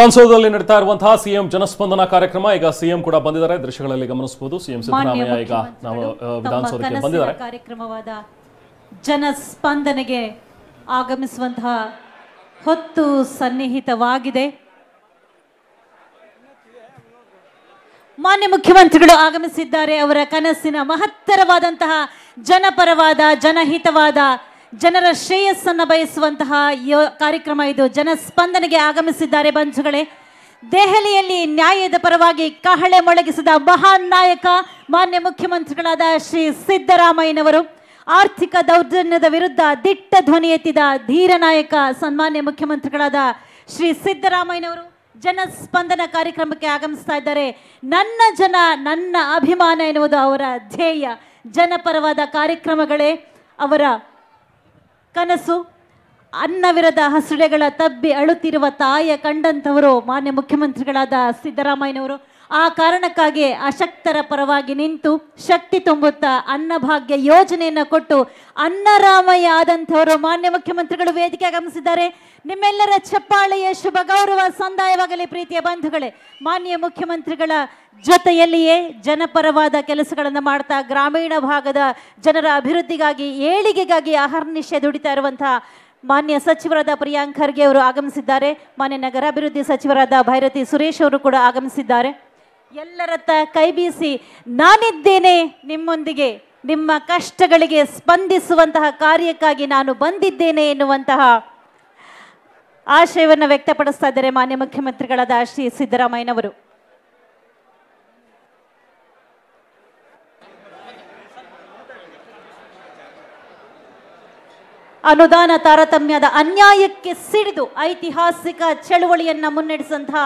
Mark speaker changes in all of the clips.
Speaker 1: ವಿಧಾನಸೌಧದಲ್ಲಿ ನಡೀತಾ ಇರುವಂತಹ ಸಿಎಂ ಜನಸ್ಪಂದನ ಕಾರ್ಯಕ್ರಮ. ಈಗ ಸಿಎಂ ಕೂಡ ಬಂದಿದ್ದಾರೆ, ದೃಶ್ಯಗಳಲ್ಲಿ ಗಮನಿಸಬಹುದು. ಸಿಎಂ ಸಿದ್ದರಾಮಯ್ಯ ಈಗ ನಾವು ವಿಧಾನಸೌಧಕ್ಕೆ ಬಂದಿದ್ದಾರೆ.
Speaker 2: ಕಾರ್ಯಕ್ರಮವಾದ ಜನಸ್ಪಂದನೆಗೆ ಆಗಮಿಸುವಂತಹ ಹೊತ್ತು ಸನ್ನಿಹಿತವಾಗಿದೆ. ಮಾನ್ಯ ಮುಖ್ಯಮಂತ್ರಿಗಳು ಆಗಮಿಸಿದ್ದಾರೆ. ಅವರ ಕನಸಿನ ಮಹತ್ತರವಾದಂತಹ ಜನಪರವಾದ ಜನಹಿತವಾದ ಜನರ ಶ್ರೇಯಸ್ಸನ್ನು ಬಯಸುವಂತಹ ಕಾರ್ಯಕ್ರಮ ಇದು. ಜನಸ್ಪಂದನೆಗೆ ಆಗಮಿಸಿದ್ದಾರೆ ಬಂಧುಗಳೇ. ದೆಹಲಿಯಲ್ಲಿ ನ್ಯಾಯದ ಪರವಾಗಿ ಕಹಳೆ ಮೊಳಗಿಸಿದ ಮಹಾನ್ ನಾಯಕ ಮಾನ್ಯ ಮುಖ್ಯಮಂತ್ರಿಗಳಾದ ಶ್ರೀ ಸಿದ್ದರಾಮಯ್ಯನವರು, ಆರ್ಥಿಕ ದೌರ್ಜನ್ಯದ ವಿರುದ್ಧ ದಿಟ್ಟ ಧ್ವನಿ ಎತ್ತಿದ ಧೀರ ನಾಯಕ ಸನ್ಮಾನ್ಯ ಮುಖ್ಯಮಂತ್ರಿಗಳಾದ ಶ್ರೀ ಸಿದ್ದರಾಮಯ್ಯನವರು ಜನಸ್ಪಂದನ ಕಾರ್ಯಕ್ರಮಕ್ಕೆ ಆಗಮಿಸ್ತಾ ಇದ್ದಾರೆ. ನನ್ನ ಜನ ನನ್ನ ಅಭಿಮಾನ ಎನ್ನುವುದು ಅವರ ಧ್ಯೇಯ. ಜನಪರವಾದ ಕಾರ್ಯಕ್ರಮಗಳೇ ಅವರ ಕನಸು. ಅನ್ನವಿರದ ಹಸುಳೆಗಳ ತಬ್ಬಿ ಅಳುತ್ತಿರುವ ತಾಯ ಕಂಡಂಥವರು ಮಾನ್ಯ ಮುಖ್ಯಮಂತ್ರಿಗಳಾದ ಸಿದ್ದರಾಮಯ್ಯನವರು. ಆ ಕಾರಣಕ್ಕಾಗಿ ಅಶಕ್ತರ ಪರವಾಗಿ ನಿಂತು ಶಕ್ತಿ ತುಂಬುತ್ತಾ ಅನ್ನಭಾಗ್ಯ ಯೋಜನೆಯನ್ನು ಕೊಟ್ಟು ಅನ್ನರಾಮಯ್ಯ ಆದಂಥವರು ಮಾನ್ಯ ಮುಖ್ಯಮಂತ್ರಿಗಳು ವೇದಿಕೆ ಆಗಮಿಸಿದ್ದಾರೆ. ನಿಮ್ಮೆಲ್ಲರ ಚಪ್ಪಾಳೆಯ ಶುಭ ಗೌರವ ಸಂದಾಯವಾಗಲಿ ಪ್ರೀತಿಯ ಬಂಧುಗಳೇ. ಮಾನ್ಯ ಮುಖ್ಯಮಂತ್ರಿಗಳ ಜೊತೆಯಲ್ಲಿಯೇ ಜನಪರವಾದ ಕೆಲಸಗಳನ್ನು ಮಾಡ್ತಾ ಗ್ರಾಮೀಣ ಭಾಗದ ಜನರ ಅಭಿವೃದ್ಧಿಗಾಗಿ ಏಳಿಗೆಗಾಗಿ ಅಹರ್ನಿಶೆ ದುಡಿತಾ ಇರುವಂತಹ ಮಾನ್ಯ ಸಚಿವರಾದ ಪ್ರಿಯಾಂಕ್ ಖರ್ಗೆ ಅವರು ಆಗಮಿಸಿದ್ದಾರೆ. ಮಾನ್ಯ ನಗರಾಭಿವೃದ್ಧಿ ಸಚಿವರಾದ ಭೈರತಿ ಸುರೇಶ್ ಅವರು ಕೂಡ ಆಗಮಿಸಿದ್ದಾರೆ. ಎಲ್ಲರತ್ತ ಕೈ ಬೀಸಿ ನಾನಿದ್ದೇನೆ ನಿಮ್ಮೊಂದಿಗೆ, ನಿಮ್ಮ ಕಷ್ಟಗಳಿಗೆ ಸ್ಪಂದಿಸುವಂತಹ ಕಾರ್ಯಕ್ಕಾಗಿ ನಾನು ಬಂದಿದ್ದೇನೆ ಎನ್ನುವಂತಹ ಆಶಯವನ್ನು ವ್ಯಕ್ತಪಡಿಸ್ತಾ ಇದ್ದಾರೆ ಮಾನ್ಯ ಮುಖ್ಯಮಂತ್ರಿಗಳಾದ ಶ್ರೀ ಸಿದ್ದರಾಮಯ್ಯನವರು. ಅನುದಾನ ತಾರತಮ್ಯದ ಅನ್ಯಾಯಕ್ಕೆ ಸಿಡಿದು ಐತಿಹಾಸಿಕ ಚಳುವಳಿಯನ್ನ ಮುನ್ನಡೆಸಿದಂತಹ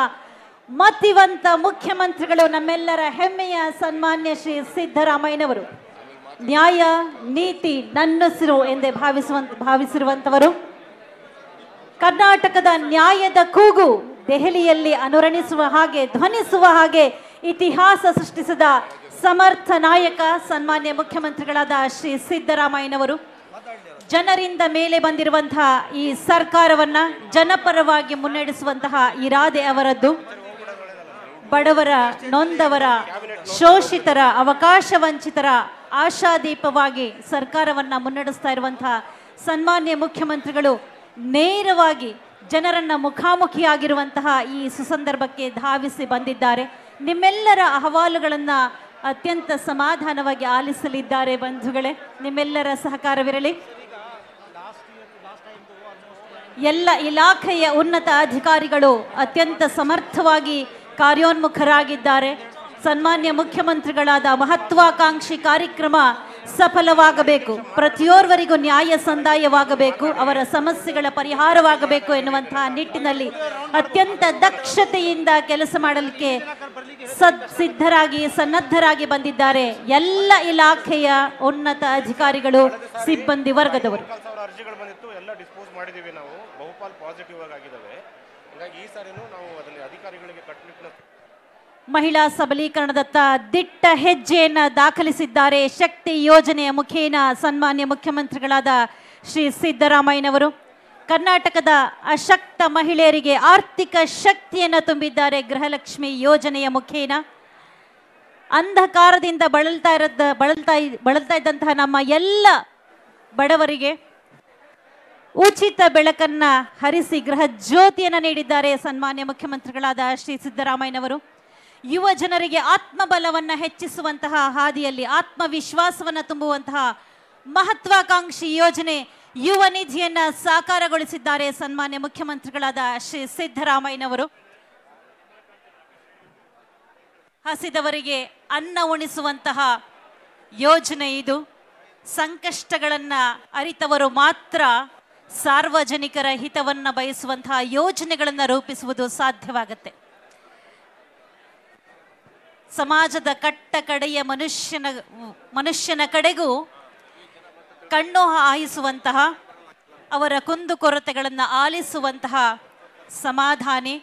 Speaker 2: ಮತಿವಂತ ಮುಖ್ಯಮಂತ್ರಿಗಳು, ನಮ್ಮೆಲ್ಲರ ಹೆಮ್ಮೆಯ ಸನ್ಮಾನ್ಯ ಶ್ರೀ ಸಿದ್ದರಾಮಯ್ಯನವರು. ನ್ಯಾಯ ನೀತಿ ನನ್ನುಸಿರು ಎಂದೇ ಭಾವಿಸಿರುವಂತವರು. ಕರ್ನಾಟಕದ ನ್ಯಾಯದ ಕೂಗು ದೆಹಲಿಯಲ್ಲಿ ಅನುರಣಿಸುವ ಹಾಗೆ ಧ್ವನಿಸುವ ಹಾಗೆ ಇತಿಹಾಸ ಸೃಷ್ಟಿಸಿದ ಸಮರ್ಥ ನಾಯಕ ಸನ್ಮಾನ್ಯ ಮುಖ್ಯಮಂತ್ರಿಗಳಾದ ಶ್ರೀ ಸಿದ್ದರಾಮಯ್ಯನವರು. ಜನರಿಂದ ಮೇಲೆ ಬಂದಿರುವಂತಹ ಈ ಸರ್ಕಾರವನ್ನ ಜನಪರವಾಗಿ ಮುನ್ನಡೆಸುವಂತಹ ಇರಾದೆ ಅವರದ್ದು. ಬಡವರ, ನೊಂದವರ, ಶೋಷಿತರ, ಅವಕಾಶ ವಂಚಿತರ ಆಶಾದೀಪವಾಗಿ ಸರ್ಕಾರವನ್ನ ಮುನ್ನಡೆಸ್ತಾ ಇರುವಂತಹ ಸನ್ಮಾನ್ಯ ಮುಖ್ಯಮಂತ್ರಿಗಳು ನೇರವಾಗಿ ಜನರನ್ನ ಮುಖಾಮುಖಿಯಾಗಿರುವಂತಹ ಈ ಸುಸಂದರ್ಭಕ್ಕೆ ಧಾವಿಸಿ ಬಂದಿದ್ದಾರೆ. ನಿಮ್ಮೆಲ್ಲರ ಅಹವಾಲುಗಳನ್ನ ಅತ್ಯಂತ ಸಮಾಧಾನವಾಗಿ ಆಲಿಸಲಿದ್ದಾರೆ ಬಂಧುಗಳೇ. ನಿಮ್ಮೆಲ್ಲರ ಸಹಕಾರವಿರಲಿ. ಎಲ್ಲ ಇಲಾಖೆಯ ಉನ್ನತ ಅಧಿಕಾರಿಗಳು ಅತ್ಯಂತ ಸಮರ್ಥವಾಗಿ ಕಾರ್ಯೋನ್ಮುಖರಾಗಿದ್ದಾರೆ. ಸನ್ಮಾನ್ಯ ಮುಖ್ಯಮಂತ್ರಿಗಳಾದ ಮಹತ್ವಾಕಾಂಕ್ಷಿ ಕಾರ್ಯಕ್ರಮ ಸಫಲವಾಗಬೇಕು, ಪ್ರತಿಯೋರ್ವರಿಗೂ ನ್ಯಾಯ ಸಂದಾಯವಾಗಬೇಕು, ಅವರ ಸಮಸ್ಯೆಗಳ ಪರಿಹಾರವಾಗಬೇಕು ಎನ್ನುವಂತಹ ನಿಟ್ಟಿನಲ್ಲಿ ಅತ್ಯಂತ ದಕ್ಷತೆಯಿಂದ ಕೆಲಸ ಮಾಡಲಿಕ್ಕೆ ಸಿದ್ಧರಾಗಿ ಸನ್ನದ್ಧರಾಗಿ ಬಂದಿದ್ದಾರೆ ಎಲ್ಲ ಇಲಾಖೆಯ ಉನ್ನತ ಅಧಿಕಾರಿಗಳು, ಸಿಬ್ಬಂದಿ ವರ್ಗದವರು. ಮಹಿಳಾ ಸಬಲೀಕರಣದತ್ತ ದಿಟ್ಟ ಹೆಜ್ಜೆಯನ್ನ ದಾಖಲಿಸಿದ್ದಾರೆ ಶಕ್ತಿ ಯೋಜನೆಯ ಮುಖೇನ ಸನ್ಮಾನ್ಯ ಮುಖ್ಯಮಂತ್ರಿಗಳಾದ ಶ್ರೀ ಸಿದ್ದರಾಮಯ್ಯನವರು. ಕರ್ನಾಟಕದ ಅಶಕ್ತ ಮಹಿಳೆಯರಿಗೆ ಆರ್ಥಿಕ ಶಕ್ತಿಯನ್ನು ತುಂಬಿದ್ದಾರೆ ಗೃಹಲಕ್ಷ್ಮಿ ಯೋಜನೆಯ ಮುಖೇನ. ಅಂಧಕಾರದಿಂದ ಬಳಲ್ತಾ ಇದ್ದಂತಹ ನಮ್ಮ ಎಲ್ಲ ಬಡವರಿಗೆ ಉಚಿತ ಬೆಳಕನ್ನ ಹರಿಸಿ ಗೃಹ ಜ್ಯೋತಿಯನ್ನು ನೀಡಿದ್ದಾರೆ ಸನ್ಮಾನ್ಯ ಮುಖ್ಯಮಂತ್ರಿಗಳಾದ ಶ್ರೀ ಸಿದ್ದರಾಮಯ್ಯನವರು. ಯುವ ಜನರಿಗೆ ಆತ್ಮಬಲವನ್ನ ಹೆಚ್ಚಿಸುವಂತಹ ಹಾದಿಯಲ್ಲಿ ಆತ್ಮವಿಶ್ವಾಸವನ್ನ ತುಂಬುವಂತಹ ಮಹತ್ವಾಕಾಂಕ್ಷಿ ಯೋಜನೆ ಯುವ ನಿಧಿಯನ್ನ ಸಾಕಾರಗೊಳಿಸಿದ್ದಾರೆ ಸನ್ಮಾನ್ಯ ಮುಖ್ಯಮಂತ್ರಿಗಳಾದ ಶ್ರೀ ಸಿದ್ದರಾಮಯ್ಯನವರು. ಹಸಿದವರಿಗೆ ಅನ್ನ ಉಣಿಸುವಂತಹ ಯೋಜನೆ ಇದು. ಸಂಕಷ್ಟಗಳನ್ನ ಅರಿತವರು ಮಾತ್ರ ಸಾರ್ವಜನಿಕರ ಹಿತವನ್ನ ಬಯಸುವಂತಹ ಯೋಜನೆಗಳನ್ನು ರೂಪಿಸುವುದು ಸಾಧ್ಯವಾಗುತ್ತೆ. ಸಮಾಜದ ಕಟ್ಟ ಕಡೆಯ ಮನುಷ್ಯನ ಕಡೆಗೂ ಕಣ್ಣು ಹಾಯಿಸುವಂತಹ, ಅವರ ಕುಂದುಕೊರತೆಗಳನ್ನು ಆಲಿಸುವಂತಹ ಸಮಾಧಾನಿ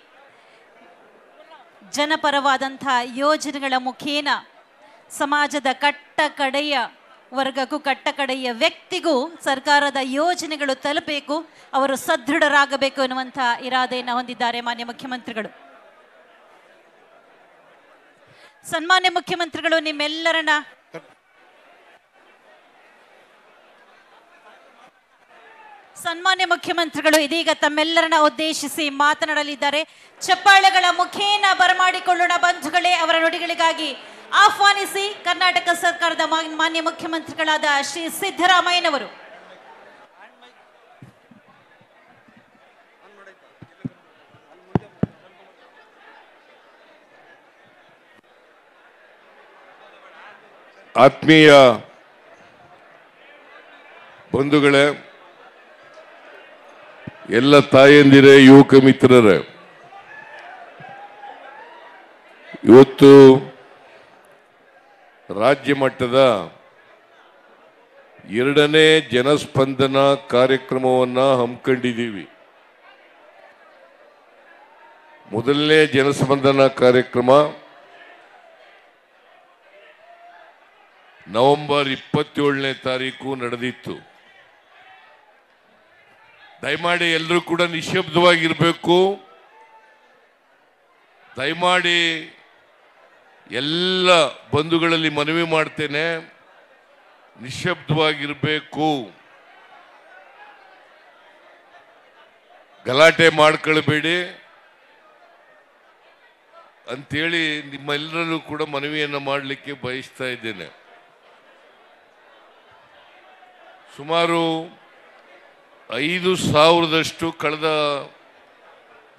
Speaker 2: ಜನಪರವಾದಂತಹ ಯೋಜನೆಗಳ ಮುಖೇನ ಸಮಾಜದ ಕಟ್ಟ ಕಡೆಯ ವರ್ಗಕ್ಕೂ ಕಟ್ಟಕಡೆಯ ವ್ಯಕ್ತಿಗೂ ಸರ್ಕಾರದ ಯೋಜನೆಗಳು ತಲುಪಬೇಕು, ಅವರು ಸದೃಢರಾಗಬೇಕು ಎನ್ನುವಂಥ ಇರಾದೆಯನ್ನು ಹೊಂದಿದ್ದಾರೆ ಮಾನ್ಯ ಮುಖ್ಯಮಂತ್ರಿಗಳು. ಸನ್ಮಾನ್ಯ ಮುಖ್ಯಮಂತ್ರಿಗಳು, ನಿಮ್ಮೆಲ್ಲರನ್ನ ಸನ್ಮಾನ್ಯ ಮುಖ್ಯಮಂತ್ರಿಗಳು ಇದೀಗ ತಮ್ಮೆಲ್ಲರನ್ನ ಉದ್ದೇಶಿಸಿ ಮಾತನಾಡಲಿದ್ದಾರೆ. ಚಪ್ಪಾಳೆಗಳ ಮುಖೇನ ಬರಮಾಡಿಕೊಳ್ಳೋಣ ಬಂಧುಗಳೇ. ಅವರ ನುಡಿಗಳಿಗಾಗಿ ಆಹ್ವಾನಿಸಿ ಕರ್ನಾಟಕ ಸರ್ಕಾರದ ಮಾನ್ಯ ಮುಖ್ಯಮಂತ್ರಿಗಳಾದ ಶ್ರೀ ಸಿದ್ದರಾಮಯ್ಯನವರು.
Speaker 3: ಆತ್ಮೀಯ ಬಂಧುಗಳೇ, ಎಲ್ಲ ತಾಯಂದಿರೇ, ಯುವಕ ಮಿತ್ರರೇ, ಇವತ್ತು ರಾಜ್ಯ ಮಟ್ಟದ 2ನೇ ಜನಸ್ಪಂದನ ಕಾರ್ಯಕ್ರಮವನ್ನು ಹಮ್ಮಿಕೊಂಡಿದ್ದೀವಿ. ಮೊದಲನೇ ಜನಸ್ಪಂದನ ಕಾರ್ಯಕ್ರಮ ನವೆಂಬರ್ 27ನೇ ತಾರೀಕು ನಡೆದಿತ್ತು. ದಯಮಾಡಿ ಎಲ್ಲರೂ ಕೂಡ ನಿಶ್ಶಬ್ದವಾಗಿರಬೇಕು. ದಯಮಾಡಿ ಎಲ್ಲ ಬಂಧುಗಳಲ್ಲಿ ಮನವಿ ಮಾಡ್ತೇನೆ, ನಿಶ್ಶಬ್ದವಾಗಿರಬೇಕು, ಗಲಾಟೆ ಮಾಡ್ಕೊಳ್ಬೇಡಿ ಅಂತೇಳಿ ನಿಮ್ಮೆಲ್ಲರಲ್ಲೂ ಕೂಡ ಮನವಿಯನ್ನು ಮಾಡಲಿಕ್ಕೆ ಬಯಸ್ತಾ ಇದ್ದೇನೆ. ಸುಮಾರು 5,000ದಷ್ಟು ಕಳೆದ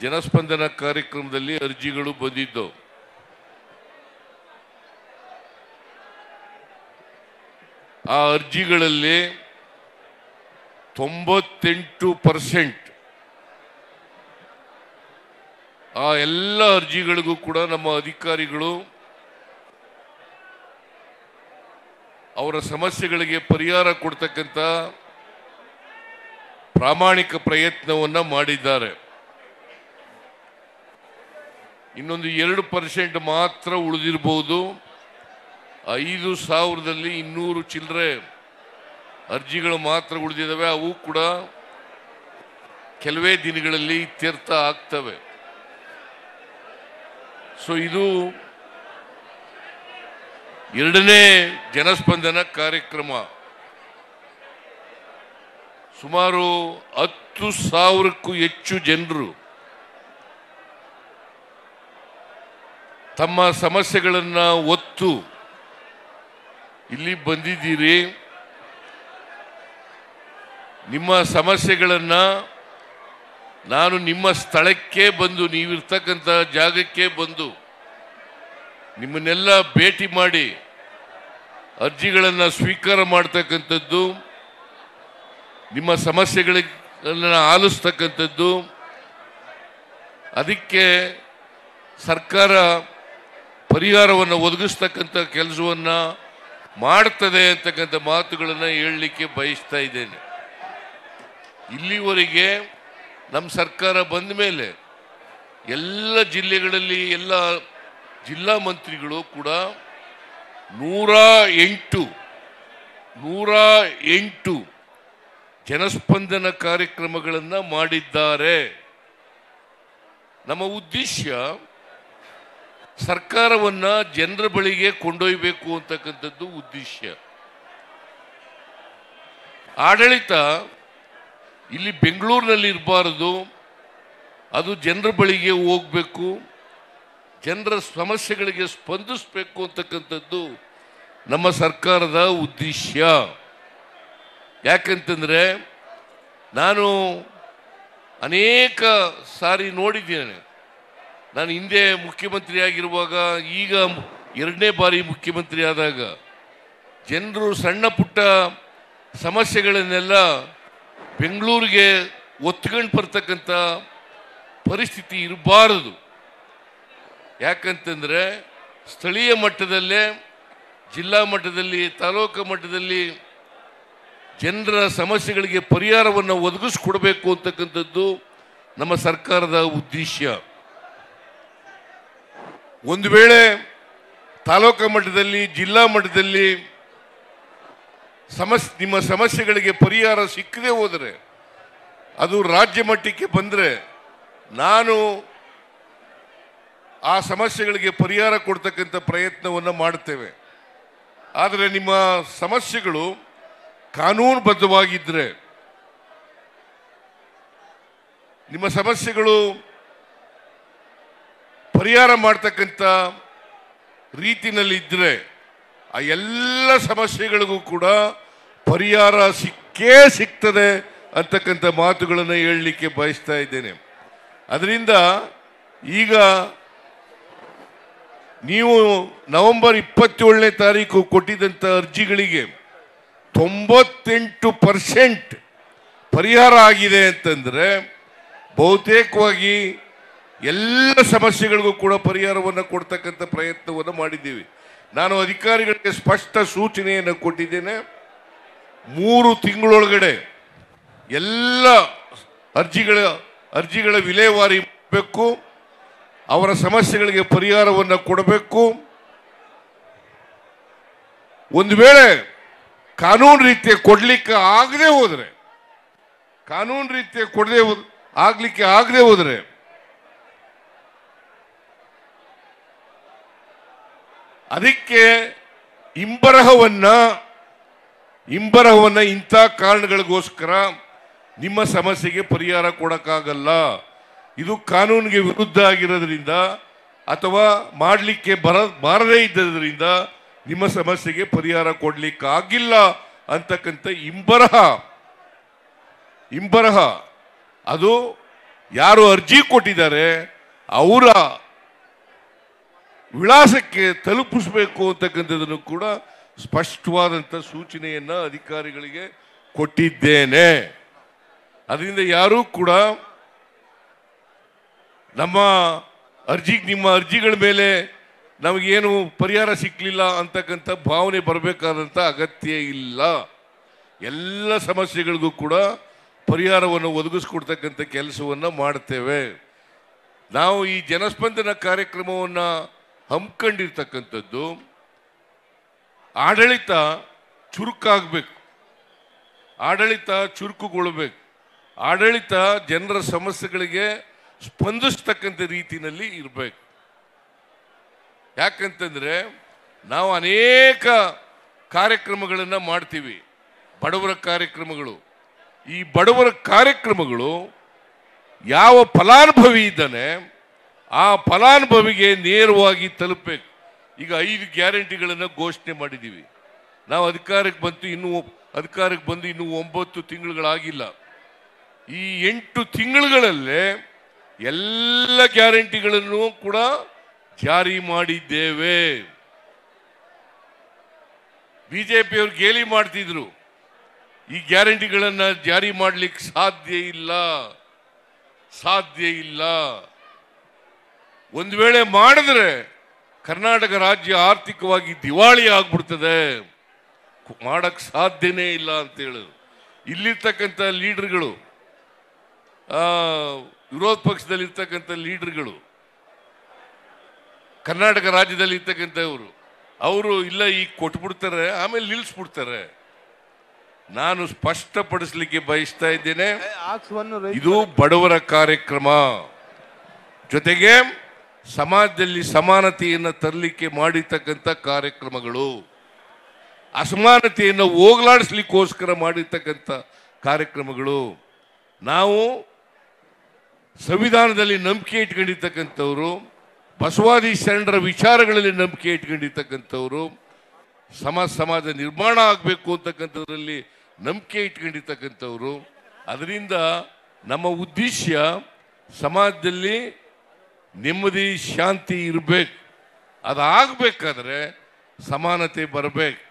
Speaker 3: ಜನಸ್ಪಂದನ ಕಾರ್ಯಕ್ರಮದಲ್ಲಿ ಅರ್ಜಿಗಳು ಬಂದಿದ್ದವು. ಆ ಅರ್ಜಿಗಳಲ್ಲಿ 98% ಆ ಎಲ್ಲ ಅರ್ಜಿಗಳಿಗೂ ಕೂಡ ನಮ್ಮ ಅಧಿಕಾರಿಗಳು ಅವರ ಸಮಸ್ಯೆಗಳಿಗೆ ಪರಿಹಾರ ಕೊಡ್ತಕ್ಕಂಥ ಪ್ರಾಮಾಣಿಕ ಪ್ರಯತ್ನವನ್ನ ಮಾಡಿದ್ದಾರೆ. ಇನ್ನೊಂದು 2% ಮಾತ್ರ ಉಳಿದಿರಬಹುದು. 5,000ದಲ್ಲಿ 200 ಚಿಲ್ಲರೆ ಅರ್ಜಿಗಳು ಮಾತ್ರ ಉಳಿದಿದ್ದಾವೆ. ಅವು ಕೂಡ ಕೆಲವೇ ದಿನಗಳಲ್ಲಿ ಇತ್ಯರ್ಥ ಆಗ್ತವೆ. ಸೊ ಇದು 2ನೇ ಜನಸ್ಪಂದನ ಕಾರ್ಯಕ್ರಮ. ಸುಮಾರು 10,000ಕ್ಕೂ ಹೆಚ್ಚು ಜನರು ತಮ್ಮ ಸಮಸ್ಯೆಗಳನ್ನು ಒತ್ತು ಇಲ್ಲಿ ಬಂದಿದ್ದೀರಿ. ನಿಮ್ಮ ಸಮಸ್ಯೆಗಳನ್ನು ನಾನು ನಿಮ್ಮ ಸ್ಥಳಕ್ಕೆ ಬಂದು, ನೀವಿರ್ತಕ್ಕಂಥ ಜಾಗಕ್ಕೆ ಬಂದು ನಿಮ್ಮನ್ನೆಲ್ಲ ಭೇಟಿ ಮಾಡಿ ಅರ್ಜಿಗಳನ್ನು ಸ್ವೀಕಾರ ಮಾಡ್ತಕ್ಕಂಥದ್ದು, ನಿಮ್ಮ ಸಮಸ್ಯೆಗಳನ್ನು ಆಲಿಸ್ತಕ್ಕಂಥದ್ದು, ಅದಕ್ಕೆ ಸರ್ಕಾರ ಪರಿಹಾರವನ್ನು ಒದಗಿಸ್ತಕ್ಕಂಥ ಕೆಲಸವನ್ನು ಮಾಡ್ತದೆ ಅಂತಕ್ಕಂಥ ಮಾತುಗಳನ್ನು ಹೇಳಲಿಕ್ಕೆ ಬಯಸ್ತಾ ಇದ್ದೇನೆ. ಇಲ್ಲಿವರೆಗೆ ನಮ್ಮ ಸರ್ಕಾರ ಬಂದ ಮೇಲೆ ಎಲ್ಲ ಜಿಲ್ಲೆಗಳಲ್ಲಿ ಎಲ್ಲ ಜಿಲ್ಲಾ ಮಂತ್ರಿಗಳು ಕೂಡ 108 ಜನಸ್ಪಂದನ ಕಾರ್ಯಕ್ರಮಗಳನ್ನು ಮಾಡಿದ್ದಾರೆ. ನಮ್ಮ ಉದ್ದೇಶ ಸರ್ಕಾರವನ್ನ ಜನರ ಬಳಿಗೆ ಕೊಂಡೊಯ್ಯಬೇಕು ಅಂತಕ್ಕಂಥದ್ದು ಉದ್ದೇಶ. ಆಡಳಿತ ಇಲ್ಲಿ ಬೆಂಗಳೂರಿನಲ್ಲಿ ಇರಬಾರದು, ಅದು ಜನರ ಬಳಿಗೆ ಹೋಗಬೇಕು, ಜನರ ಸಮಸ್ಯೆಗಳಿಗೆ ಸ್ಪಂದಿಸಬೇಕು ಅಂತಕ್ಕಂಥದ್ದು ನಮ್ಮ ಸರ್ಕಾರದ ಉದ್ದೇಶ. ಯಾಕಂತಂದ್ರೆ ನಾನು ಅನೇಕ ಸಾರಿ ನೋಡಿದ್ದೇನೆ. ನಾನು ಹಿಂದೆ ಮುಖ್ಯಮಂತ್ರಿ ಆಗಿರುವಾಗ, ಈಗ 2ನೇ ಬಾರಿ ಮುಖ್ಯಮಂತ್ರಿ ಆದಾಗ ಜನರು ಸಣ್ಣ ಪುಟ್ಟ ಸಮಸ್ಯೆಗಳನ್ನೆಲ್ಲ ಬೆಂಗಳೂರಿಗೆ ಒತ್ಕೊಂಡು ಬರ್ತಕ್ಕಂಥ ಪರಿಸ್ಥಿತಿ ಇರಬಾರದು. ಯಾಕಂತಂದ್ರೆ ಸ್ಥಳೀಯ ಮಟ್ಟದಲ್ಲೇ, ಜಿಲ್ಲಾ ಮಟ್ಟದಲ್ಲಿ, ತಾಲೂಕು ಮಟ್ಟದಲ್ಲಿ ಜನರ ಸಮಸ್ಯೆಗಳಿಗೆ ಪರಿಹಾರವನ್ನು ಒದಗಿಸ್ಕೊಡ್ಬೇಕು ಅಂತಕ್ಕಂಥದ್ದು ನಮ್ಮ ಸರ್ಕಾರದ ಉದ್ದೇಶ. ಒಂದು ವೇಳೆ ತಾಲೂಕು ಮಟ್ಟದಲ್ಲಿ, ಜಿಲ್ಲಾ ಮಟ್ಟದಲ್ಲಿ ನಿಮ್ಮ ಸಮಸ್ಯೆಗಳಿಗೆ ಪರಿಹಾರ ಸಿಕ್ಕದೆ ಹೋದರೆ, ಅದು ರಾಜ್ಯ ಮಟ್ಟಕ್ಕೆ ಬಂದರೆ ನಾನು ಆ ಸಮಸ್ಯೆಗಳಿಗೆ ಪರಿಹಾರ ಕೊಡ್ತಕ್ಕಂಥ ಪ್ರಯತ್ನವನ್ನು ಮಾಡ್ತೇವೆ. ಆದರೆ ನಿಮ್ಮ ಸಮಸ್ಯೆಗಳು ಕಾನೂನುಬದ್ಧವಾಗಿದ್ದರೆ, ನಿಮ್ಮ ಸಮಸ್ಯೆಗಳು ಪರಿಹಾರ ಮಾಡ್ತಕ್ಕಂಥ ರೀತಿನಲ್ಲಿ ಇದ್ದರೆ, ಆ ಎಲ್ಲ ಸಮಸ್ಯೆಗಳಿಗೂ ಕೂಡ ಪರಿಹಾರ ಸಿಕ್ಕೇ ಸಿಗ್ತದೆ ಅಂತಕ್ಕಂಥ ಮಾತುಗಳನ್ನು ಹೇಳಲಿಕ್ಕೆ ಬಯಸ್ತಾ ಇದ್ದೇನೆ. ಅದರಿಂದ ಈಗ ನೀವು ನವೆಂಬರ್ 27ನೇ ತಾರೀಕು ಕೊಟ್ಟಿದ್ದಂಥ ಅರ್ಜಿಗಳಿಗೆ 98% ಪರಿಹಾರ ಆಗಿದೆ ಅಂತಂದರೆ, ಬಹುತೇಕವಾಗಿ ಎಲ್ಲ ಸಮಸ್ಯೆಗಳಿಗೂ ಕೂಡ ಪರಿಹಾರವನ್ನು ಕೊಡ್ತಕ್ಕಂಥ ಪ್ರಯತ್ನವನ್ನು ಮಾಡಿದ್ದೀವಿ. ನಾನು ಅಧಿಕಾರಿಗಳಿಗೆ ಸ್ಪಷ್ಟ ಸೂಚನೆಯನ್ನು ಕೊಟ್ಟಿದ್ದೇನೆ. 3 ತಿಂಗಳೊಳಗಡೆ ಎಲ್ಲ ಅರ್ಜಿಗಳ ವಿಲೇವಾರಿ ಮಾಡಬೇಕು, ಅವರ ಸಮಸ್ಯೆಗಳಿಗೆ ಪರಿಹಾರವನ್ನು ಕೊಡಬೇಕು. ಒಂದು ವೇಳೆ ಕಾನೂನು ರೀತಿಯ ಕೊಡ್ಲಿಕ್ಕೆ ಆಗದೆ ಹೋದರೆ, ಆಗದೆ ಹೋದರೆ ಅದಕ್ಕೆ ಇಂಬರಹವನ್ನ ಇಂಥ ಕಾರಣಗಳಿಗೋಸ್ಕರ ನಿಮ್ಮ ಸಮಸ್ಯೆಗೆ ಪರಿಹಾರ ಕೊಡಕ್ಕಾಗಲ್ಲ, ಇದು ಕಾನೂನಿಗೆ ವಿರುದ್ಧ ಆಗಿರೋದ್ರಿಂದ ಅಥವಾ ಮಾಡಲಿಕ್ಕೆ ಬಾರದೇ ಇದ್ದರಿಂದ ನಿಮ್ಮ ಸಮಸ್ಯೆಗೆ ಪರಿಹಾರ ಕೊಡ್ಲಿಕ್ಕೆ ಆಗಿಲ್ಲ ಅಂತಕ್ಕಂಥ ಇಂಬರಹ ಅದು ಯಾರು ಅರ್ಜಿ ಕೊಟ್ಟಿದ್ದಾರೆ ಅವರ ವಿಳಾಸಕ್ಕೆ ತಲುಪಿಸಬೇಕು ಅಂತಕ್ಕಂಥದ್ದನ್ನು ಕೂಡ ಸ್ಪಷ್ಟವಾದಂಥ ಸೂಚನೆಯನ್ನ ಅಧಿಕಾರಿಗಳಿಗೆ ಕೊಟ್ಟಿದ್ದೇನೆ. ಅದರಿಂದ ಯಾರೂ ಕೂಡ ನಿಮ್ಮ ಅರ್ಜಿಗಳ ಮೇಲೆ ನಮಗೇನು ಪರಿಹಾರ ಸಿಕ್ಕಲಿಲ್ಲ ಅಂತಕ್ಕಂಥ ಭಾವನೆ ಬರಬೇಕಾದಂಥ ಅಗತ್ಯ ಇಲ್ಲ. ಎಲ್ಲ ಸಮಸ್ಯೆಗಳಿಗೂ ಕೂಡ ಪರಿಹಾರವನ್ನು ಒದಗಿಸ್ಕೊಡ್ತಕ್ಕಂಥ ಕೆಲಸವನ್ನು ಮಾಡ್ತೇವೆ. ನಾವು ಈ ಜನಸ್ಪಂದನ ಕಾರ್ಯಕ್ರಮವನ್ನು ಹಮ್ಮಿಕೊಂಡಿರ್ತಕ್ಕಂಥದ್ದು ಆಡಳಿತ ಚುರುಕಾಗಬೇಕು, ಆಡಳಿತ ಚುರುಕುಗೊಳ್ಳಬೇಕು, ಆಡಳಿತ ಜನರ ಸಮಸ್ಯೆಗಳಿಗೆ ಸ್ಪಂದಿಸ್ತಕ್ಕಂಥ ರೀತಿಯಲ್ಲಿ ಇರಬೇಕು. ಯಾಕಂತಂದ್ರೆ ನಾವು ಅನೇಕ ಕಾರ್ಯಕ್ರಮಗಳನ್ನು ಮಾಡ್ತೀವಿ, ಬಡವರ ಕಾರ್ಯಕ್ರಮಗಳು. ಈ ಬಡವರ ಕಾರ್ಯಕ್ರಮಗಳು ಯಾವ ಫಲಾನುಭವಿ ಇದ್ದಾನೆ ಆ ಫಲಾನುಭವಿಗೆ ನೇರವಾಗಿ ತಲುಪಬೇಕು. ಈಗ 5 ಗ್ಯಾರಂಟಿಗಳನ್ನು ಘೋಷಣೆ ಮಾಡಿದ್ದೀವಿ. ನಾವು ಅಧಿಕಾರಕ್ಕೆ ಬಂದು ಇನ್ನೂ 9 ತಿಂಗಳುಗಳಾಗಿಲ್ಲ. ಈ 8 ತಿಂಗಳುಗಳಲ್ಲೇ ಎಲ್ಲ ಗ್ಯಾರಂಟಿಗಳನ್ನು ಕೂಡ ಜಾರಿ ಮಾಡಿದ್ದೇವೆ. ಬಿಜೆಪಿಯವರು ಗೇಲಿ ಮಾಡ್ತಿದ್ರು, ಈ ಗ್ಯಾರಂಟಿಗಳನ್ನು ಜಾರಿ ಮಾಡಲಿಕ್ಕೆ ಸಾಧ್ಯ ಇಲ್ಲ. ಒಂದು ವೇಳೆ ಮಾಡಿದ್ರೆ ಕರ್ನಾಟಕ ರಾಜ್ಯ ಆರ್ಥಿಕವಾಗಿ ದಿವಾಳಿ ಆಗ್ಬಿಡ್ತದೆ, ಮಾಡಕ್ ಸಾಧ್ಯನೇ ಇಲ್ಲ ಅಂತ ಹೇಳಿದ್ರು. ಇಲ್ಲಿರ್ತಕ್ಕಂಥ ಲೀಡರ್ಗಳು, ವಿರೋಧ ಪಕ್ಷದಲ್ಲಿ ಇರ್ತಕ್ಕಂಥ ಲೀಡರ್ಗಳು, ಕರ್ನಾಟಕ ರಾಜ್ಯದಲ್ಲಿ ಇರ್ತಕ್ಕಂಥವ್ರು, ಅವರು ಇಲ್ಲ ಈಗ ಕೊಟ್ಬಿಡ್ತಾರೆ ಆಮೇಲೆ ನಿಲ್ಲಿಸ್ಬಿಡ್ತಾರೆ. ನಾನು ಸ್ಪಷ್ಟಪಡಿಸಲಿಕ್ಕೆ ಬಯಸ್ತಾ ಇದ್ದೇನೆ, ಇದು ಬಡವರ ಕಾರ್ಯಕ್ರಮ, ಜೊತೆಗೆ ಸಮಾಜದಲ್ಲಿ ಸಮಾನತೆಯನ್ನು ತರಲಿಕ್ಕೆ ಮಾಡಿರ್ತಕ್ಕಂಥ ಕಾರ್ಯಕ್ರಮಗಳು, ಅಸಮಾನತೆಯನ್ನು ಹೋಗಲಾಡಿಸ್ಲಿಕ್ಕೋಸ್ಕರ ಮಾಡಿರ್ತಕ್ಕಂಥ ಕಾರ್ಯಕ್ರಮಗಳು. ನಾವು ಸಂವಿಧಾನದಲ್ಲಿ ನಂಬಿಕೆ ಇಟ್ಕೊಂಡಿರ್ತಕ್ಕಂಥವ್ರು, ಬಸವಾದಿ ಶರಣರ ವಿಚಾರಗಳಲ್ಲಿ ನಂಬಿಕೆ ಇಟ್ಕೊಂಡಿರ್ತಕ್ಕಂಥವ್ರು, ಸಮಾಜ ನಿರ್ಮಾಣ ಆಗಬೇಕು ಅಂತಕ್ಕಂಥದ್ರಲ್ಲಿ ನಂಬಿಕೆ ಇಟ್ಕೊಂಡಿರ್ತಕ್ಕಂಥವ್ರು. ಅದರಿಂದ ನಮ್ಮ ಉದ್ದೇಶ ಸಮಾಜದಲ್ಲಿ ನೆಮ್ಮದಿ ಶಾಂತಿ ಇರಬೇಕು. ಅದಾಗಬೇಕಾದ್ರೆ ಸಮಾನತೆ ಬರಬೇಕು,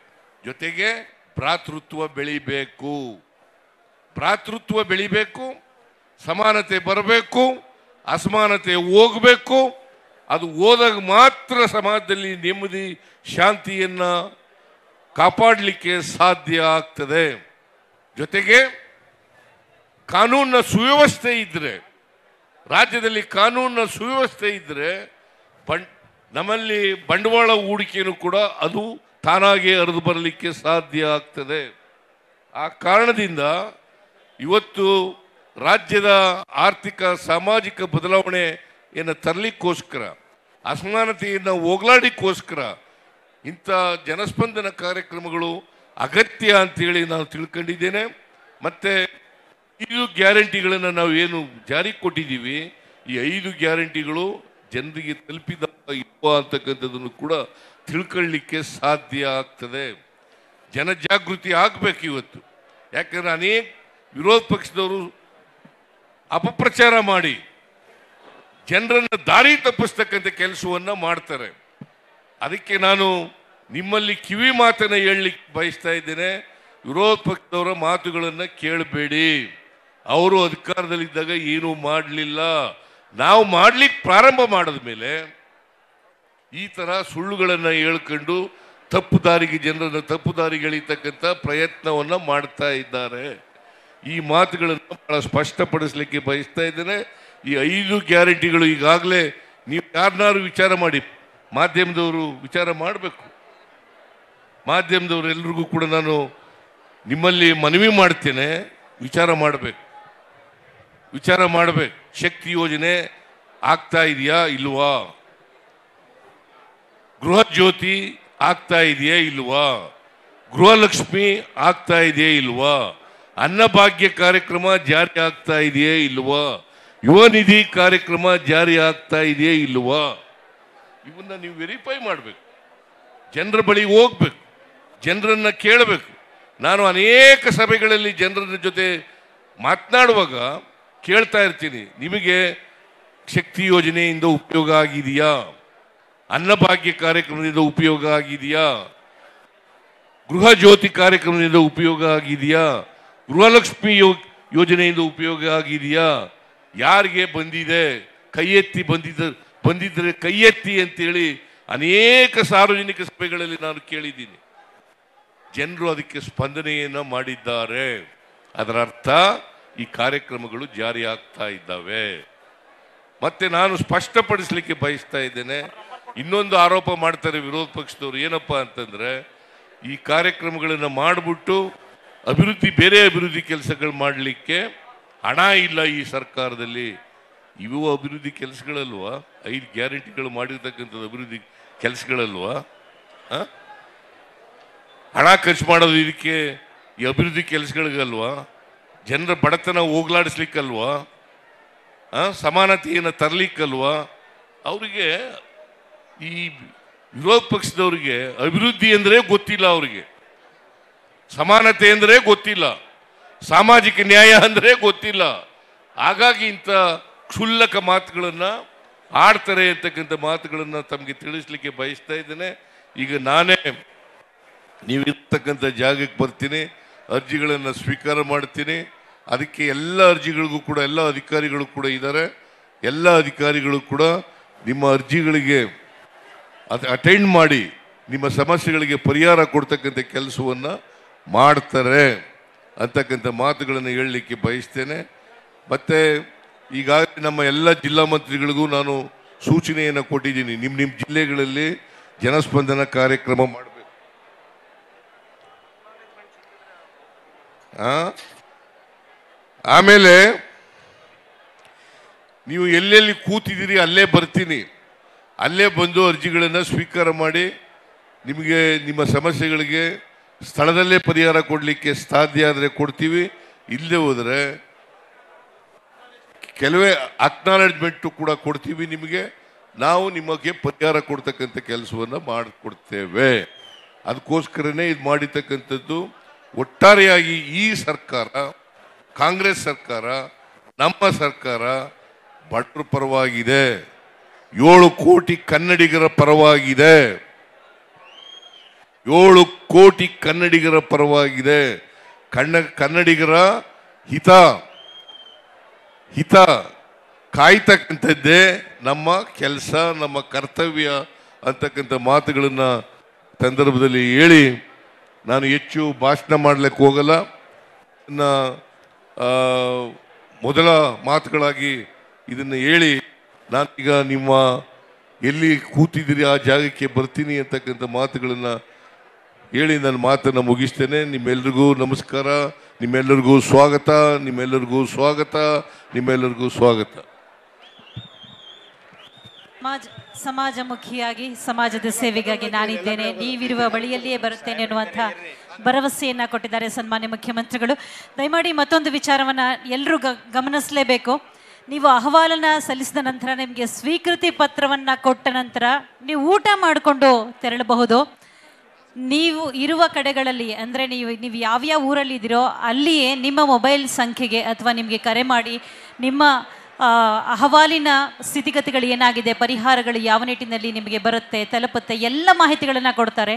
Speaker 3: ಜೊತೆಗೆ ಭ್ರಾತೃತ್ವ ಬೆಳಿಬೇಕು, ಸಮಾನತೆ ಬರಬೇಕು, ಅಸಮಾನತೆ ಹೋಗಬೇಕು. ಅದು ಹೋದಾಗ ಮಾತ್ರ ಸಮಾಜದಲ್ಲಿ ನೆಮ್ಮದಿ ಶಾಂತಿಯನ್ನ ಕಾಪಾಡಲಿಕ್ಕೆ ಸಾಧ್ಯ ಆಗ್ತದೆ. ಜೊತೆಗೆ ಕಾನೂನಿನ ಸುವ್ಯವಸ್ಥೆ ಇದ್ರೆ, ರಾಜ್ಯದಲ್ಲಿ ಕಾನೂನಿನ ಸುವ್ಯವಸ್ಥೆ ಇದ್ರೆ ನಮ್ಮಲ್ಲಿ ಬಂಡವಾಳ ಹೂಡಿಕೆಯೂ ಕೂಡ ಅದು ತಾನಾಗೆ ಹರಿದು ಬರಲಿಕ್ಕೆ ಸಾಧ್ಯ ಆಗ್ತದೆ. ಆ ಕಾರಣದಿಂದ ಇವತ್ತು ರಾಜ್ಯದ ಆರ್ಥಿಕ ಸಾಮಾಜಿಕ ಬದಲಾವಣೆಯನ್ನು ತರಲಿಕ್ಕೋಸ್ಕರ, ಅಸಮಾನತೆಯನ್ನು ಹೋಗಲಾಡಿಕ್ಕೋಸ್ಕರ ಇಂಥ ಜನಸ್ಪಂದನ ಕಾರ್ಯಕ್ರಮಗಳು ಅಗತ್ಯ ಅಂತೇಳಿ ನಾನು ತಿಳ್ಕೊಂಡಿದ್ದೇನೆ. ಮತ್ತು 5 ಗ್ಯಾರಂಟಿಗಳನ್ನು ನಾವು ಏನು ಜಾರಿಗೆ ಕೊಟ್ಟಿದ್ದೀವಿ, ಈ 5 ಗ್ಯಾರಂಟಿಗಳು ಜನರಿಗೆ ತಲುಪಿದ ಇಲ್ವಾ ಅಂತಕ್ಕಂಥದ್ದನ್ನು ಕೂಡ ತಿಳ್ಕೊಳ್ಳಿಕ್ಕೆ ಸಾಧ್ಯ ಆಗ್ತದೆ. ಜನಜಾಗೃತಿ ಆಗಬೇಕು ಇವತ್ತು. ಯಾಕಂದರೆ ಅನೇಕ ವಿರೋಧ ಪಕ್ಷದವರು ಅಪಪ್ರಚಾರ ಮಾಡಿ ಜನರನ್ನು ದಾರಿ ತಪ್ಪಿಸ್ತಕ್ಕಂಥ ಕೆಲಸವನ್ನು ಮಾಡ್ತಾರೆ. ಅದಕ್ಕೆ ನಾನು ನಿಮ್ಮಲ್ಲಿ ಕಿವಿ ಮಾತನ್ನು ಹೇಳಲಿಕ್ಕೆ ಬಯಸ್ತಾ ಇದ್ದೇನೆ. ವಿರೋಧ ಪಕ್ಷದವರ ಮಾತುಗಳನ್ನು ಕೇಳಬೇಡಿ. ಅವರು ಅಧಿಕಾರದಲ್ಲಿದ್ದಾಗ ಏನೂ ಮಾಡಲಿಲ್ಲ. ನಾವು ಮಾಡ್ಲಿಕ್ಕೆ ಪ್ರಾರಂಭ ಮಾಡಿದ ಮೇಲೆ ಈ ಥರ ಸುಳ್ಳುಗಳನ್ನು ಹೇಳ್ಕೊಂಡು ತಪ್ಪು ದಾರಿಗೆ ಜನರನ್ನು ತಪ್ಪು ದಾರಿಗೆ ಎಳೀತಕ್ಕಂಥ ಪ್ರಯತ್ನವನ್ನು ಮಾಡ್ತಾ ಇದ್ದಾರೆ. ಈ ಮಾತುಗಳನ್ನು ಬಹಳ ಸ್ಪಷ್ಟಪಡಿಸಲಿಕ್ಕೆ ಬಯಸ್ತಾ ಇದ್ದೇನೆ. ಈ 5 ಗ್ಯಾರಂಟಿಗಳು ಈಗಾಗಲೇ ನೀವು ಯಾರನ್ನಾರು ವಿಚಾರ ಮಾಡಿ, ಮಾಧ್ಯಮದವರು ವಿಚಾರ ಮಾಡಬೇಕು. ಮಾಧ್ಯಮದವರು ಎಲ್ರಿಗೂ ಕೂಡ ನಾನು ನಿಮ್ಮಲ್ಲಿ ಮನವಿ ಮಾಡ್ತೇನೆ, ವಿಚಾರ ಮಾಡಬೇಕು. ಶಕ್ತಿ ಯೋಜನೆ ಆಗ್ತಾ ಇದೆಯಾ ಇಲ್ವಾ? ಗೃಹ ಜ್ಯೋತಿ ಆಗ್ತಾ ಇದೆಯಾ ಇಲ್ವಾ? ಗೃಹಲಕ್ಷ್ಮಿ ಆಗ್ತಾ ಇದೆಯಾ ಇಲ್ವಾ? ಅನ್ನಭಾಗ್ಯ ಕಾರ್ಯಕ್ರಮ ಜಾರಿ ಆಗ್ತಾ ಇದೆಯೇ ಇಲ್ವಾ? ಯುವ ನಿಧಿ ಕಾರ್ಯಕ್ರಮ ಜಾರಿ ಆಗ್ತಾ ಇದೆಯೇ ಇಲ್ವಾ? ಇವನ್ನ ನೀವು ವೆರಿಫೈ ಮಾಡಬೇಕು. ಜನರ ಬಳಿ ಹೋಗ್ಬೇಕು, ಜನರನ್ನ ಕೇಳಬೇಕು. ನಾನು ಅನೇಕ ಸಭೆಗಳಲ್ಲಿ ಜನರ ಜೊತೆ ಮಾತನಾಡುವಾಗ ಕೇಳ್ತಾ ಇರ್ತೀನಿ, ನಿಮಗೆ ಶಕ್ತಿ ಯೋಜನೆಯಿಂದ ಉಪಯೋಗ ಆಗಿದೆಯಾ? ಅನ್ನಭಾಗ್ಯ ಕಾರ್ಯಕ್ರಮದಿಂದ ಉಪಯೋಗ ಆಗಿದೆಯಾ? ಗೃಹ ಜ್ಯೋತಿ ಕಾರ್ಯಕ್ರಮದಿಂದ ಉಪಯೋಗ ಆಗಿದೆಯಾ? ಗೃಹಲಕ್ಷ್ಮಿ ಯೋಜನೆಯಿಂದ ಉಪಯೋಗ ಆಗಿದೆಯಾ? ಯಾರಿಗೆ ಬಂದಿದೆ? ಕೈ ಎತ್ತಿ ಬಂದಿದ್ದರೆ ಕೈ ಎತ್ತಿ ಅಂತೇಳಿ ಅನೇಕ ಸಾರ್ವಜನಿಕ ಸಭೆಗಳಲ್ಲಿ ನಾನು ಕೇಳಿದ್ದೀನಿ. ಜನರು ಅದಕ್ಕೆ ಸ್ಪಂದನೆಯನ್ನು ಮಾಡಿದ್ದಾರೆ. ಅದರ ಅರ್ಥ ಈ ಕಾರ್ಯಕ್ರಮಗಳು ಜಾರಿ ಆಗ್ತಾ ಇದ್ದಾವೆ. ಮತ್ತೆ ನಾನು ಸ್ಪಷ್ಟಪಡಿಸಲಿಕ್ಕೆ ಬಯಸ್ತಾ ಇದ್ದೇನೆ, ಇನ್ನೊಂದು ಆರೋಪ ಮಾಡ್ತಾರೆ ವಿರೋಧ ಪಕ್ಷದವರು. ಏನಪ್ಪಾ ಅಂತಂದ್ರೆ, ಈ ಕಾರ್ಯಕ್ರಮಗಳನ್ನು ಮಾಡಿಬಿಟ್ಟು ಬೇರೆ ಅಭಿವೃದ್ಧಿ ಕೆಲಸಗಳು ಮಾಡಲಿಕ್ಕೆ ಹಣ ಇಲ್ಲ ಈ ಸರ್ಕಾರದಲ್ಲಿ. ಇವು ಅಭಿವೃದ್ಧಿ ಕೆಲಸಗಳಲ್ವಾ? 5 ಗ್ಯಾರಂಟಿಗಳು ಮಾಡಿರ್ತಕ್ಕಂಥದ್ದು ಅಭಿವೃದ್ಧಿ ಕೆಲಸಗಳಲ್ವಾ? ಹಣ ಖರ್ಚು ಮಾಡೋದು ಇದಕ್ಕೆ, ಈ ಅಭಿವೃದ್ಧಿ ಕೆಲಸಗಳಿಗಲ್ವಾ? ಜನರ ಬಡತನ ಹೋಗ್ಲಾಡಿಸ್ಲಿಕ್ಕಲ್ವಾ? ಸಮಾನತೆಯನ್ನು ತರಲಿಕ್ಕಲ್ವಾ? ಅವರಿಗೆ, ಈ ವಿರೋಧ ಪಕ್ಷದವರಿಗೆ ಅಭಿವೃದ್ಧಿ ಅಂದರೆ ಗೊತ್ತಿಲ್ಲ, ಅವರಿಗೆ ಸಮಾನತೆ ಅಂದರೆ ಗೊತ್ತಿಲ್ಲ, ಸಾಮಾಜಿಕ ನ್ಯಾಯ ಅಂದರೆ ಗೊತ್ತಿಲ್ಲ. ಹಾಗಾಗಿ ಇಂಥ ಕ್ಷುಲ್ಲಕ ಮಾತುಗಳನ್ನು ಆಡ್ತಾರೆ ಅಂತಕ್ಕಂಥ ಮಾತುಗಳನ್ನು ತಮಗೆ ತಿಳಿಸ್ಲಿಕ್ಕೆ ಬಯಸ್ತಾ ಇದ್ದೇನೆ. ಈಗ ನಾನೇ ನೀವಿರ್ತಕ್ಕಂಥ ಜಾಗಕ್ಕೆ ಬರ್ತೀನಿ, ಅರ್ಜಿಗಳನ್ನು ಸ್ವೀಕಾರ ಮಾಡ್ತೀನಿ. ಅದಕ್ಕೆ ಎಲ್ಲ ಅರ್ಜಿಗಳಿಗೂ ಕೂಡ ಎಲ್ಲ ಅಧಿಕಾರಿಗಳು ಕೂಡ ಇದ್ದಾರೆ. ಎಲ್ಲ ಅಧಿಕಾರಿಗಳು ಕೂಡ ನಿಮ್ಮ ಅರ್ಜಿಗಳಿಗೆ ಅಟೆಂಡ್ ಮಾಡಿ ನಿಮ್ಮ ಸಮಸ್ಯೆಗಳಿಗೆ ಪರಿಹಾರ ಕೊಡ್ತಕ್ಕಂಥ ಕೆಲಸವನ್ನು ಮಾಡ್ತಾರೆ ಅಂತಕ್ಕಂಥ ಮಾತುಗಳನ್ನು ಹೇಳಲಿಕ್ಕೆ ಬಯಸ್ತೇನೆ. ಮತ್ತು ಈಗಾಗಲೇ ನಮ್ಮ ಎಲ್ಲ ಜಿಲ್ಲಾ ಮಂತ್ರಿಗಳಿಗೂ ನಾನು ಸೂಚನೆಯನ್ನು ಕೊಟ್ಟಿದ್ದೀನಿ, ನಿಮ್ಮ ಜಿಲ್ಲೆಗಳಲ್ಲಿ ಜನಸ್ಪಂದನ ಕಾರ್ಯಕ್ರಮ ಮಾಡಬೇಕು. ಆಮೇಲೆ ನೀವು ಎಲ್ಲೆಲ್ಲಿ ಕೂತಿದ್ದೀರಿ ಅಲ್ಲೇ ಬರ್ತೀನಿ, ಅಲ್ಲೇ ಬಂದು ಅರ್ಜಿಗಳನ್ನು ಸ್ವೀಕಾರ ಮಾಡಿ ನಿಮಗೆ ನಿಮ್ಮ ಸಮಸ್ಯೆಗಳಿಗೆ ಸ್ಥಳದಲ್ಲೇ ಪರಿಹಾರ ಕೊಡಲಿಕ್ಕೆ ಸಾಧ್ಯ ಆದರೆ ಕೊಡ್ತೀವಿ. ಇಲ್ಲದೆ ಹೋದರೆ ಕೆಲವೇ ಅಕ್ನಾಲೆಜ್ಮೆಂಟು ಕೂಡ ಕೊಡ್ತೀವಿ ನಿಮಗೆ. ನಾವು ನಿಮಗೆ ಪರಿಹಾರ ಕೊಡ್ತಕ್ಕಂಥ ಕೆಲಸವನ್ನು ಮಾಡಿಕೊಡ್ತೇವೆ. ಅದಕ್ಕೋಸ್ಕರನೇ ಇದು ಮಾಡಿರ್ತಕ್ಕಂಥದ್ದು. ಒಟ್ಟಾರೆಯಾಗಿ ಈ ಸರ್ಕಾರ, ಕಾಂಗ್ರೆಸ್ ಸರ್ಕಾರ, ನಮ್ಮ ಸರ್ಕಾರ ಭಟ್ರ ಪರವಾಗಿದೆ, 7 ಕೋಟಿ ಕನ್ನಡಿಗರ ಪರವಾಗಿದೆ, 7 ಕೋಟಿ ಕನ್ನಡಿಗರ ಪರವಾಗಿದೆ. ಕನ್ನಡಿಗರ ಹಿತ ಕಾಯ್ತಕ್ಕಂಥದ್ದೇ ನಮ್ಮ ಕೆಲಸ, ನಮ್ಮ ಕರ್ತವ್ಯ ಅಂತಕ್ಕಂಥ ಮಾತುಗಳನ್ನು ಸಂದರ್ಭದಲ್ಲಿ ಹೇಳಿ ನಾನು ಹೆಚ್ಚು ಭಾಷಣ ಮಾಡಲಿಕ್ಕೆ ಹೋಗಲ್ಲ. ಮೊದಲ ಮಾತುಗಳಾಗಿ ಇದನ್ನು ಹೇಳಿ ನಾನೀಗ ನಿಮ್ಮ ಎಲ್ಲಿ ಕೂತಿದ್ದೀರಿ ಆ ಜಾಗಕ್ಕೆ ಬರ್ತೀನಿ ಅಂತಕ್ಕಂಥ ಮಾತುಗಳನ್ನು ಹೇಳಿ ನನ್ನ ಮಾತನ್ನು ಮುಗಿಸ್ತೇನೆ. ನಿಮ್ಮೆಲ್ಲರಿಗೂ ನಮಸ್ಕಾರ, ನಿಮ್ಮೆಲ್ಲರಿಗೂ ಸ್ವಾಗತ, ನಿಮ್ಮೆಲ್ಲರಿಗೂ ಸ್ವಾಗತ, ನಿಮ್ಮೆಲ್ಲರಿಗೂ ಸ್ವಾಗತ.
Speaker 2: ಸಮಾಜಮುಖಿಯಾಗಿ ಸಮಾಜದ ಸೇವೆಗಾಗಿ ನಾನಿದ್ದೇನೆ, ನೀವಿರುವ ಬಳಿಯಲ್ಲಿಯೇ ಬರುತ್ತೇನೆ ಅನ್ನುವಂಥ ಭರವಸೆಯನ್ನ ಕೊಟ್ಟಿದ್ದಾರೆ ಸನ್ಮಾನ್ಯ ಮುಖ್ಯಮಂತ್ರಿಗಳು. ದಯಮಾಡಿ ಮತ್ತೊಂದು ವಿಚಾರವನ್ನ ಎಲ್ಲರೂ ಗಮನಿಸಲೇಬೇಕು. ನೀವು ಅಹವಾಲನ್ನ ಸಲ್ಲಿಸಿದ ನಂತರ ನಿಮಗೆ ಸ್ವೀಕೃತಿ ಪತ್ರವನ್ನ ಕೊಟ್ಟ ನಂತರ ನೀವು ಊಟ ಮಾಡಿಕೊಂಡು ತೆರಳಬಹುದು. ನೀವು ಇರುವ ಕಡೆಗಳಲ್ಲಿ ಅಂದರೆ ನೀವು ಯಾವ್ಯಾವ ಊರಲ್ಲಿ ಇದ್ದೀರೋ ಅಲ್ಲಿಯೇ ನಿಮ್ಮ ಮೊಬೈಲ್ ಸಂಖ್ಯೆಗೆ ಅಥವಾ ನಿಮಗೆ ಕರೆ ಮಾಡಿ ನಿಮ್ಮ ಅಹವಾಲಿನ ಸ್ಥಿತಿಗತಿಗಳು ಏನಾಗಿದೆ, ಪರಿಹಾರಗಳು ಯಾವ ನಿಟ್ಟಿನಲ್ಲಿ ನಿಮಗೆ ಬರುತ್ತೆ, ತಲುಪುತ್ತೆ, ಎಲ್ಲ ಮಾಹಿತಿಗಳನ್ನು ಕೊಡ್ತಾರೆ.